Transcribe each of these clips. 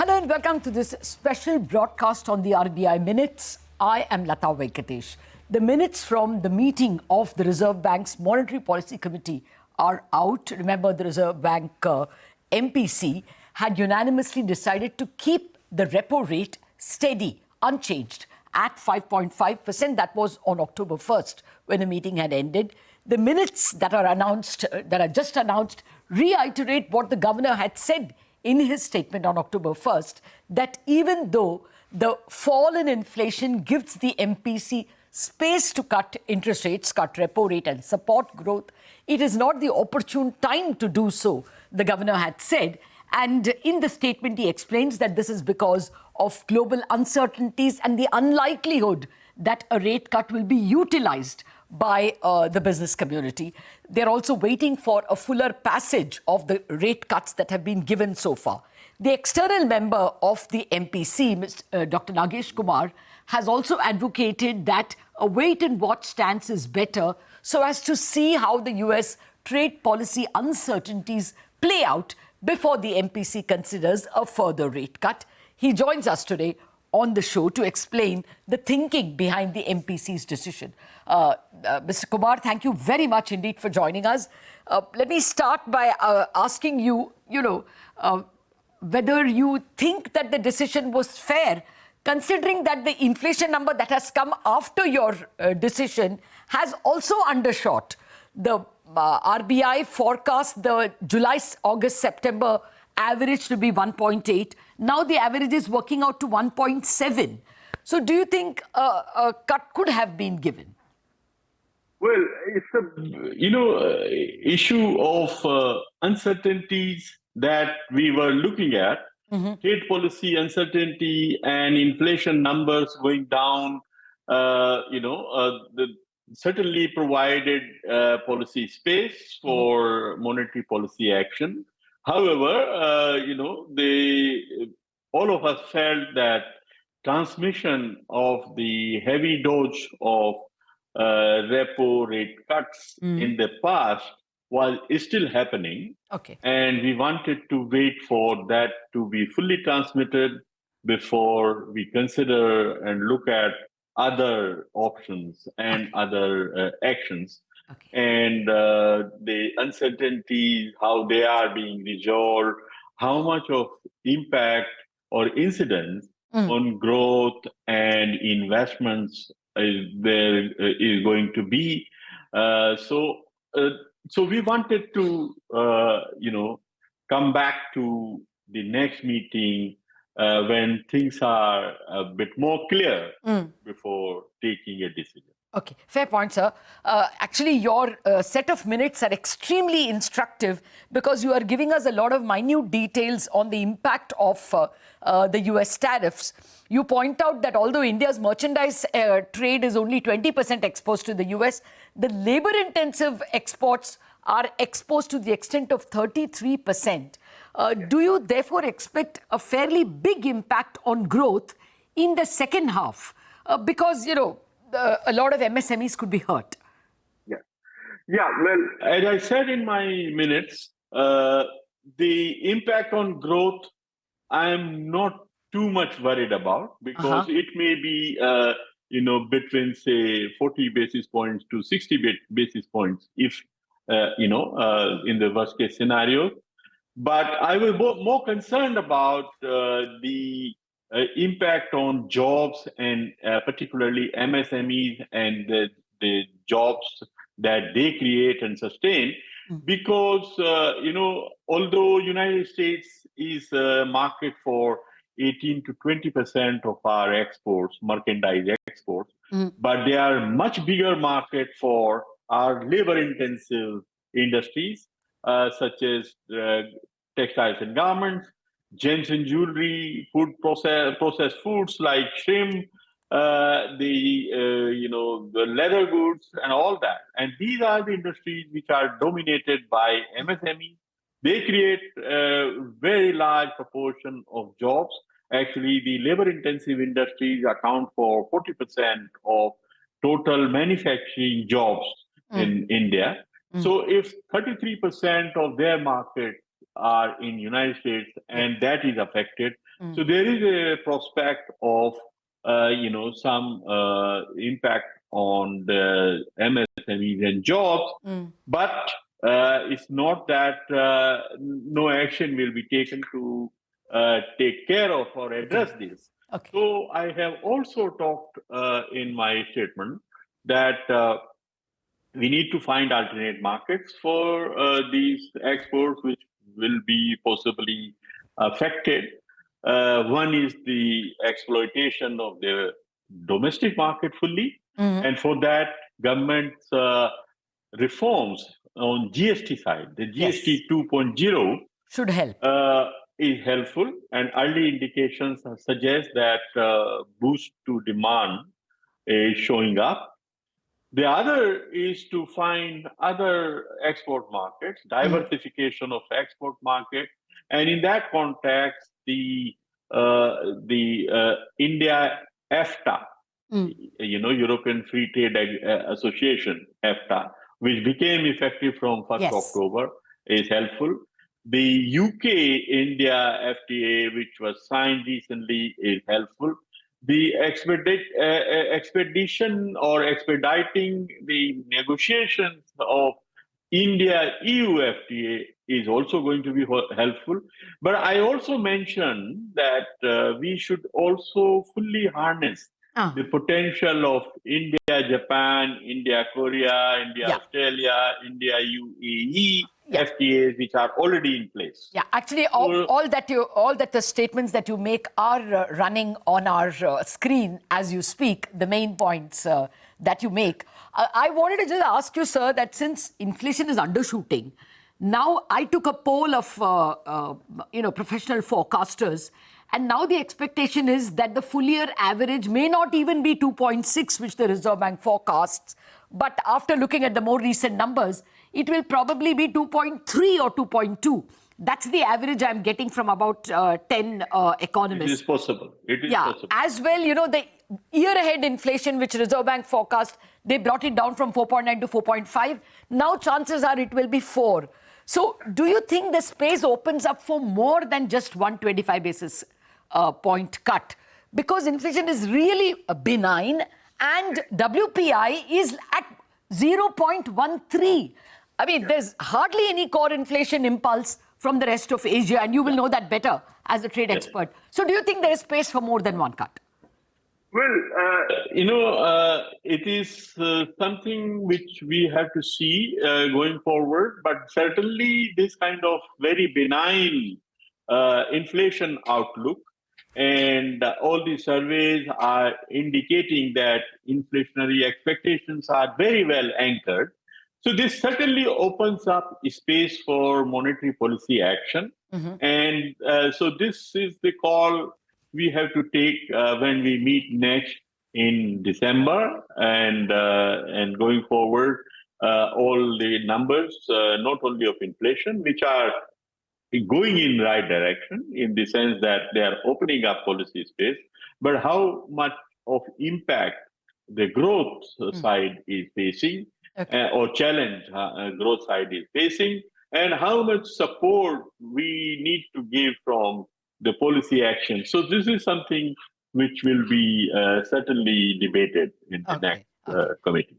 Hello and welcome to this special broadcast on the RBI Minutes. I am Lata Venkatesh. The minutes from the meeting of the Reserve Bank's Monetary Policy Committee are out. Remember, the Reserve Bank MPC had unanimously decided to keep the repo rate steady, unchanged, at 5.5%. That was on October 1st when the meeting had ended. The minutes that are just announced, reiterate what the governor had said in his statement on October 1st, that even though the fall in inflation gives the MPC space to cut interest rates, cut repo rate and support growth, it is not the opportune time to do so, the governor had said. And in the statement, he explains that this is because of global uncertainties and the unlikelihood that a rate cut will be utilized by the business community. They're also waiting for a fuller passage of the rate cuts that have been given so far. The external member of the MPC, Dr. Nagesh Kumar, has also advocated that a wait-and-watch stance is better so as to see how the US trade policy uncertainties play out before the MPC considers a further rate cut. He joins us today on the show to explain the thinking behind the MPC's decision. Mr. Kumar, thank you very much indeed for joining us. Let me start by asking you, whether you think that the decision was fair, considering that the inflation number that has come after your decision has also undershot. The RBI forecast the July, August, September average to be 1.8. Now the average is working out to 1.7. So do you think a cut could have been given? Well, it's a issue of uncertainties that we were looking at. Trade policy uncertainty and inflation numbers going down, certainly provided policy space for monetary policy action. However, all of us felt that transmission of the heavy dose of repo rate cuts in the past is still happening. Okay. And we wanted to wait for that to be fully transmitted before we consider and look at other options and other actions. Okay. And the uncertainties, how they are being resolved, how much of impact or incidence on growth and investments there is going to be. So we wanted to, come back to the next meeting when things are a bit more clear before taking a decision. Okay, fair point, sir. Actually, your set of minutes are extremely instructive because you are giving us a lot of minute details on the impact of the US tariffs. You point out that although India's merchandise trade is only 20% exposed to the US, the labor-intensive exports are exposed to the extent of 33%. Do you therefore expect a fairly big impact on growth in the second half? Because, a lot of MSMEs could be hurt. Yeah. Well, as I said in my minutes, the impact on growth, I'm not too much worried about because it may be, between say 40 basis points to 60 basis points, if in the worst case scenario. But I was more concerned about the impact on jobs and particularly MSMEs and the jobs that they create and sustain, because although United States is a market for 18 to 20% of our exports, merchandise exports, but they are much bigger market for our labor-intensive industries, such as textiles and garments, gems and jewelry, processed foods like shrimp, the leather goods and all that. And these are the industries which are dominated by MSMEs. They create a very large proportion of jobs. Actually, the labor-intensive industries account for 40% of total manufacturing jobs in India. So if 33% of their market are in United States, and that is affected. So there is a prospect of some impact on the MSMEs and jobs, but it's not that no action will be taken to take care of or address this. Okay. So I have also talked in my statement that we need to find alternate markets for these exports, which will be possibly affected. One is the exploitation of the domestic market fully, and for that, government's reforms on GST side, the GST 2.0 should help. Is helpful, and early indications suggest that boost to demand is showing up. The other is to find other export markets, diversification of export market, and in that context, the India EFTA, European Free Trade Association EFTA, which became effective from 1st October, is helpful. The UK-India FTA, which was signed recently, is helpful. The expedition or expediting the negotiations of India-EU FTA is also going to be helpful. But I also mentioned that we should also fully harness the potential of India-Japan, India-Korea, India-Australia, India-UAE FTAs, which are already in place. Yeah, actually, all that the statements that you make are running on our screen as you speak. The main points that you make. I wanted to just ask you, sir, that since inflation is undershooting, now I took a poll of professional forecasters, and now the expectation is that the full year average may not even be 2.6, which the Reserve Bank forecasts. But after looking at the more recent numbers, it will probably be 2.3 or 2.2. That's the average I'm getting from about 10 economists. It is possible. It is possible. As well, the year-ahead inflation, which Reserve Bank forecast, they brought it down from 4.9 to 4.5. Now chances are it will be 4. So do you think the space opens up for more than just 125 basis point cut? Because inflation is really benign and WPI is at 0.13. I mean, there's hardly any core inflation impulse from the rest of Asia, and you will know that better as a trade expert. So do you think there is space for more than one cut? Well, it is something which we have to see going forward, but certainly this kind of very benign inflation outlook, and all the surveys are indicating that inflationary expectations are very well anchored. So this certainly opens up space for monetary policy action. And so this is the call we have to take when we meet next in December, and going forward, all the numbers, not only of inflation, which are going in the right direction in the sense that they are opening up policy space, but how much of impact the growth side is facing, or challenge growth side is facing, and how much support we need to give from the policy action. So this is something which will be certainly debated in the next committee.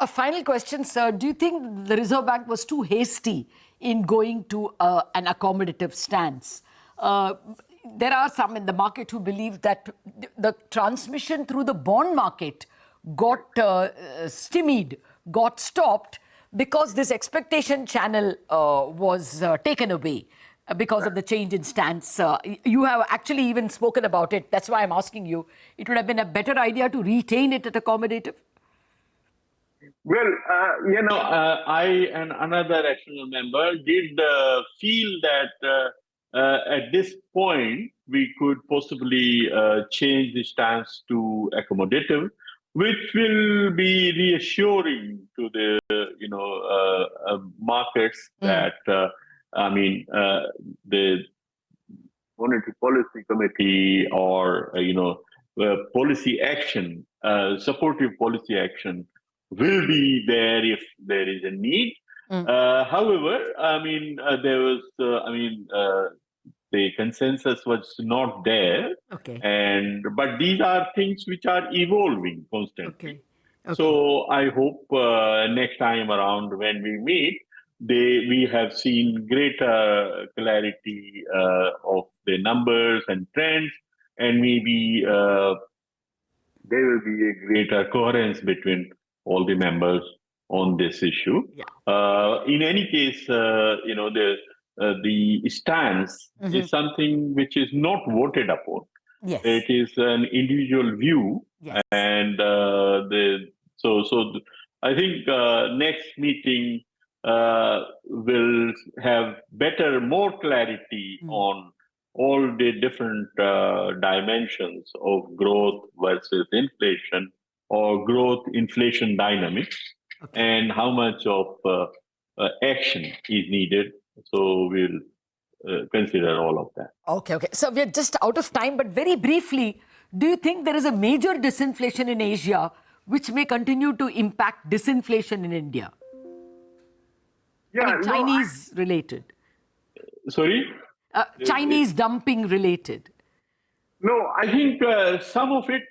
A final question, sir. Do you think the Reserve Bank was too hasty in going to an accommodative stance? There are some in the market who believe that the transmission through the bond market got stymied, got stopped, because this expectation channel was taken away because of the change in stance. You have actually even spoken about it. That's why I'm asking you. It would have been a better idea to retain it at accommodative? Well, I and another external member did feel that at this point we could possibly change the stance to accommodative, which will be reassuring to the markets that the Monetary Policy Committee or policy action, supportive policy action will be there if there is a need. However, I mean, there was, the consensus was not there, Okay. but these are things which are evolving constantly. Okay. Okay. So I hope next time around when we meet, we have seen greater clarity of the numbers and trends, and maybe there will be a greater coherence between all the members on this issue. Yeah. In any case, the stance is something which is not voted upon. Yes. It is an individual view, Yes. and I think next meeting will have more clarity on all the different dimensions of growth versus inflation or growth inflation dynamics, Okay. and how much of action is needed. So we'll consider all of that. Okay, okay. So we're just out of time, but very briefly, do you think there is a major disinflation in Asia which may continue to impact disinflation in India? Yeah, I mean, Chinese related. Sorry? Chinese dumping related. No, I think some of it,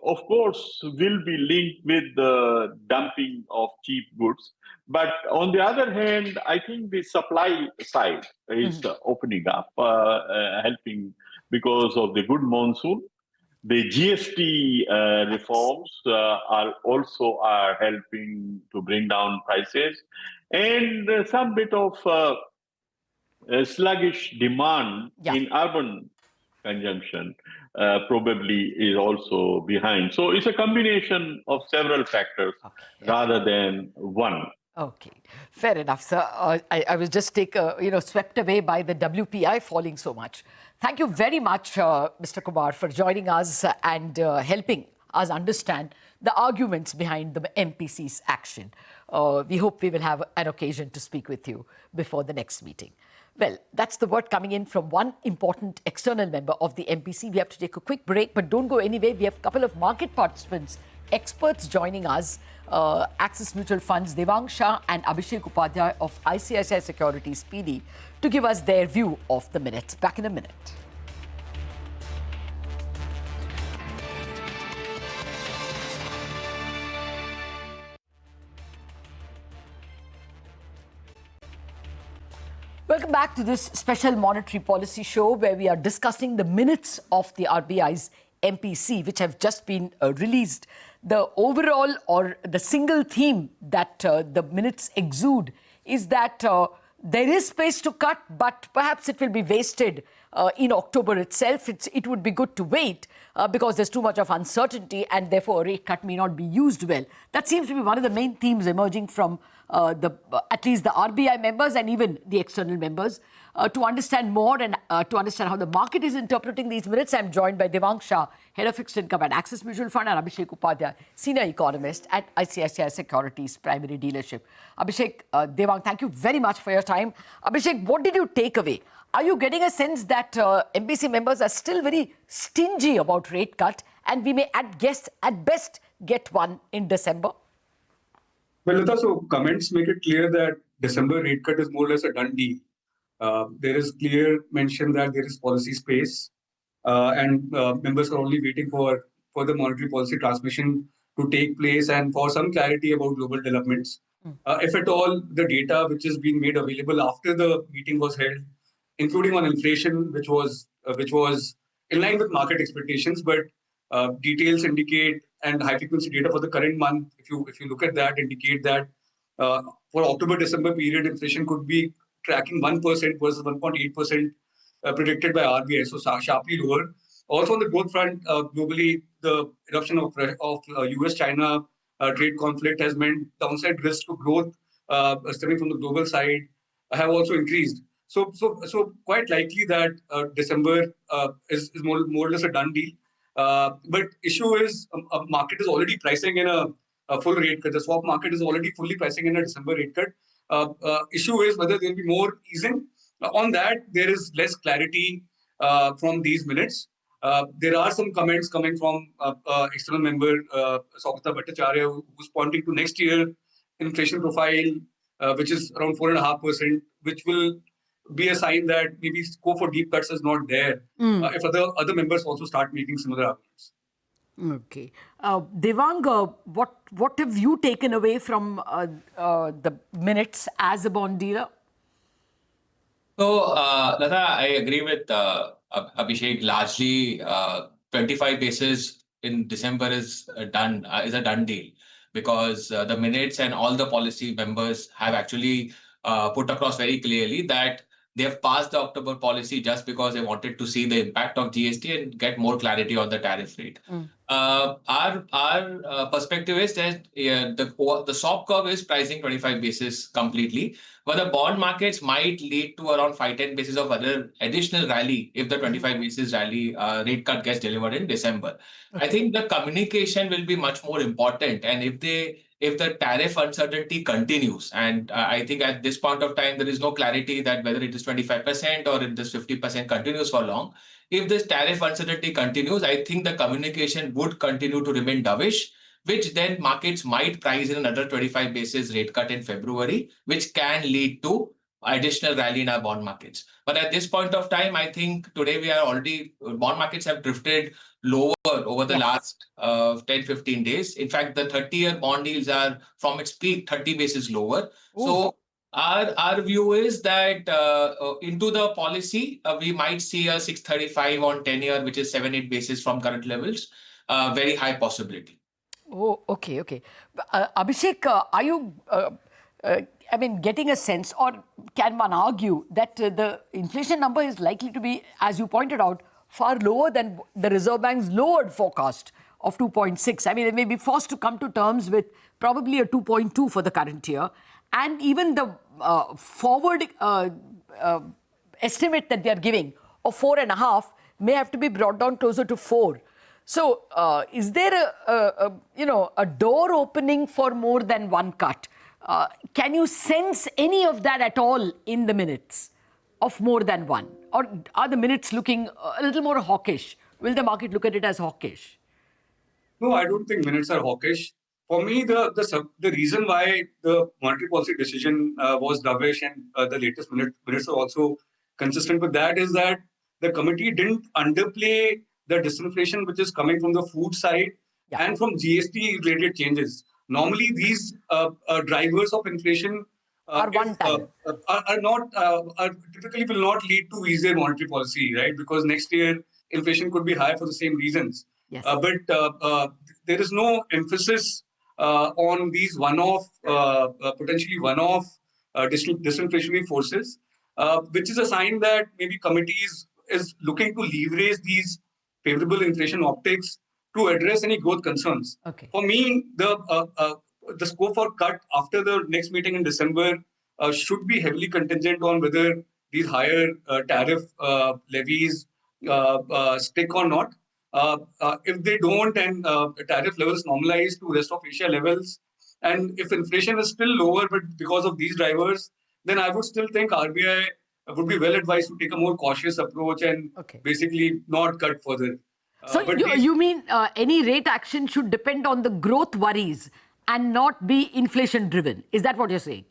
of course, will be linked with the dumping of cheap goods. But on the other hand, I think the supply side is opening up, helping because of the good monsoon. The GST reforms are helping to bring down prices, and some bit of sluggish demand in urban consumption probably is also behind. So it's a combination of several factors rather than one. Okay, fair enough, sir. I was just swept away by the WPI falling so much. Thank you very much, Mr. Kumar, for joining us and helping us understand the arguments behind the MPC's action. We hope we will have an occasion to speak with you before the next meeting. Well, that's the word coming in from one important external member of the MPC. We have to take a quick break, but don't go anywhere. We have a couple of market participants, experts joining us, Axis Mutual Fund's Devang Shah and Abhishek Upadhyay of ICICI Securities PD, to give us their view of the minutes. Back in a minute. Welcome back to this special monetary policy show where we are discussing the minutes of the RBI's MPC, which have just been released. The overall or the single theme that the minutes exude is that there is space to cut, but perhaps it will be wasted in October itself. It would be good to wait because there's too much of uncertainty and therefore a rate cut may not be used well. That seems to be one of the main themes emerging from at least the RBI members and even the external members. To understand more and to understand how the market is interpreting these minutes, I'm joined by Devang Shah, Head of Fixed Income at Axis Mutual Fund, and Abhishek Upadhyay, Senior Economist at ICICI Securities Primary Dealership. Abhishek, Devang, thank you very much for your time. Abhishek, what did you take away? Are you getting a sense that MPC members are still very stingy about rate cut and we may at best get one in December? Well, Lata, so comments make it clear that December rate cut is more or less a done deal. There is clear mention that there is policy space and members are only waiting for the monetary policy transmission to take place and for some clarity about global developments. If at all, the data which is being made available after the meeting was held, including on inflation, which was in line with market expectations, but details indicate and high-frequency data for the current month, if you look at that, indicate that for October-December period, inflation could be tracking 1% versus 1.8% predicted by RBI, so sharply lower. Also on the growth front, globally, the eruption of US-China trade conflict has meant downside risks to growth stemming from the global side have also increased. So quite likely that December is more or less a done deal. But issue is market is already pricing in a full rate cut. The swap market is already fully pricing in a December rate cut. Issue is whether there will be more easing. On that, there is less clarity from these minutes. There are some comments coming from external member Saugata Bhattacharya, who's pointing to next year inflation profile which is around 4.5%, which will be a sign that maybe scope for deep cuts is not there if other members also start making similar arguments. Okay. Devang, what have you taken away from the minutes as a bond dealer? So, Lata, I agree with Abhishek. Largely, 25 basis in December is a done deal, because the minutes and all the policy members have actually put across very clearly that they have passed the October policy just because they wanted to see the impact of GST and get more clarity on the tariff rate. Our perspective is that the swap curve is pricing 25 basis completely, but the bond markets might lead to around 5-10 basis of other additional rally if the 25 basis rally rate cut gets delivered in December. Okay. I think the communication will be much more important, and if the tariff uncertainty continues, and I think at this point of time there is no clarity that whether it is 25% or if this 50% continues for long. If this tariff uncertainty continues, I think the communication would continue to remain dovish, which then markets might price in another 25 basis rate cut in February, which can lead to additional rally in our bond markets. But at this point of time, I think today we are already, bond markets have drifted lower over the last 10-15 days. In fact, the 30-year bond yields are from its peak 30 basis lower. Ooh. So our view is that into the policy, we might see a 635 on 10-year, which is 7-8 basis from current levels. Very high possibility. Oh, okay. Abhishek, are you, getting a sense, or can one argue that the inflation number is likely to be, as you pointed out, far lower than the Reserve Bank's lowered forecast of 2.6? I mean, they may be forced to come to terms with probably a 2.2 for the current year. And even the forward estimate that they are giving of 4.5 may have to be brought down closer to 4. So, is there a door opening for more than one cut? Can you sense any of that at all in the minutes of more than one? Or are the minutes looking a little more hawkish? Will the market look at it as hawkish? No, I don't think minutes are hawkish. For me, the reason why the monetary policy decision was dovish and the latest minutes are also consistent with that is that the committee didn't underplay the disinflation which is coming from the food side and from GST-related changes. Normally, these drivers of inflation are typically will not lead to easier monetary policy, right? Because next year inflation could be high for the same reasons. Yes. But there is no emphasis on these potentially one-off disinflationary forces, which is a sign that maybe committees is looking to leverage these favorable inflation optics to address any growth concerns. Okay. For me, the scope for cut after the next meeting in December should be heavily contingent on whether these higher tariff levies stick or not. If they don't and tariff levels normalize to rest of Asia levels, and if inflation is still lower but because of these drivers, then I would still think RBI would be well advised to take a more cautious approach and basically not cut further. So you mean any rate action should depend on the growth worries and not be inflation driven? Is that what you're saying?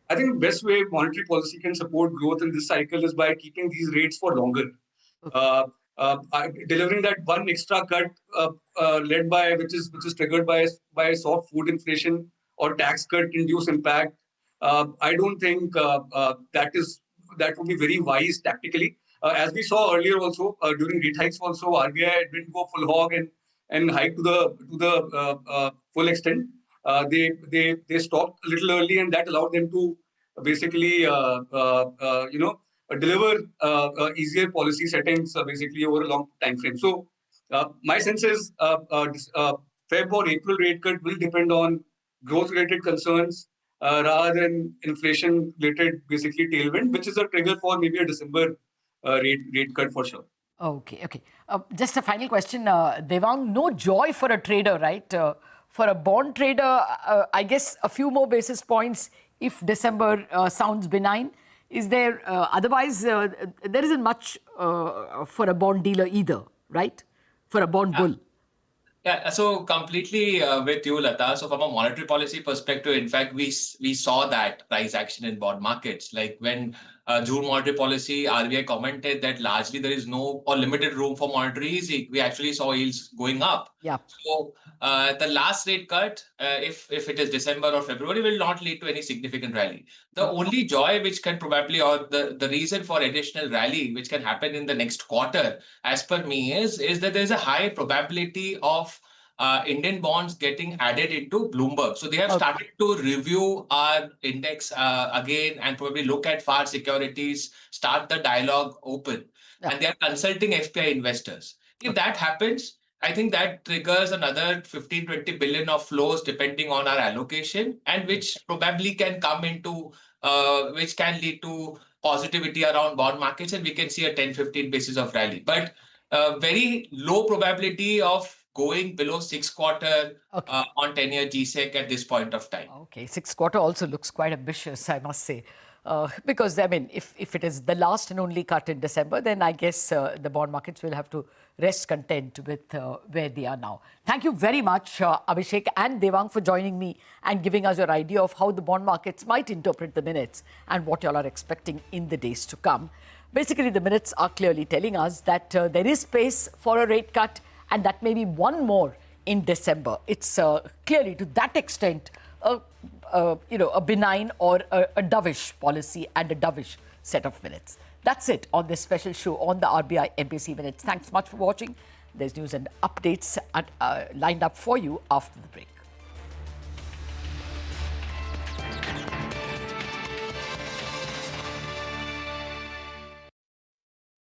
I think the best way monetary policy can support growth in this cycle is by keeping these rates for longer. Delivering that one extra cut led by which is triggered by soft food inflation or tax cut induced impact. I don't think that would be very wise tactically. As we saw earlier also during rate hikes also, RBI didn't go full hog and hike to the full extent. They stopped a little early, and that allowed them to basically deliver easier policy settings basically over a long time frame. So my sense is Feb or April rate cut will depend on growth-related concerns rather than inflation-related basically tailwind, which is a trigger for maybe a December rate cut for sure. Okay. Just a final question, Devang. No joy for a trader, right? For a bond trader, I guess a few more basis points if December sounds benign. Is there otherwise there isn't much for a bond dealer either, right? For a bond bull. Yeah, so completely with you, Lata. So from a monetary policy perspective, in fact, we saw that price action in bond markets. Like when June monetary policy, RBI commented that largely there is no or limited room for monetary easing. We actually saw yields going up. Yeah. So the last rate cut, if it is December or February, will not lead to any significant rally. The only joy which can probably, or the reason for additional rally which can happen in the next quarter, as per me, is that there is a high probability of Indian bonds getting added into Bloomberg. So they have started to review our index again and probably look at FAR securities, start the dialogue open. And they are consulting FPI investors. If that happens, I think that triggers another 15-20 billion of flows depending on our allocation, and which probably can come into, which can lead to positivity around bond markets, and we can see a 10-15 basis of rally. But very low probability of going below 6-quarter on 10-year GSEC at this point of time. Okay, 6-quarter also looks quite ambitious, I must say. Because, I mean, if it is the last and only cut in December, then I guess the bond markets will have to rest content with where they are now. Thank you very much, Abhishek and Devang, for joining me and giving us your idea of how the bond markets might interpret the minutes and what you all are expecting in the days to come. Basically, the minutes are clearly telling us that there is space for a rate cut, and that may be one more in December. It's clearly, to that extent, a benign or a dovish policy and a dovish set of minutes. That's it on this special show on the RBI MPC Minutes. Thanks much for watching. There's news and updates lined up for you after the break.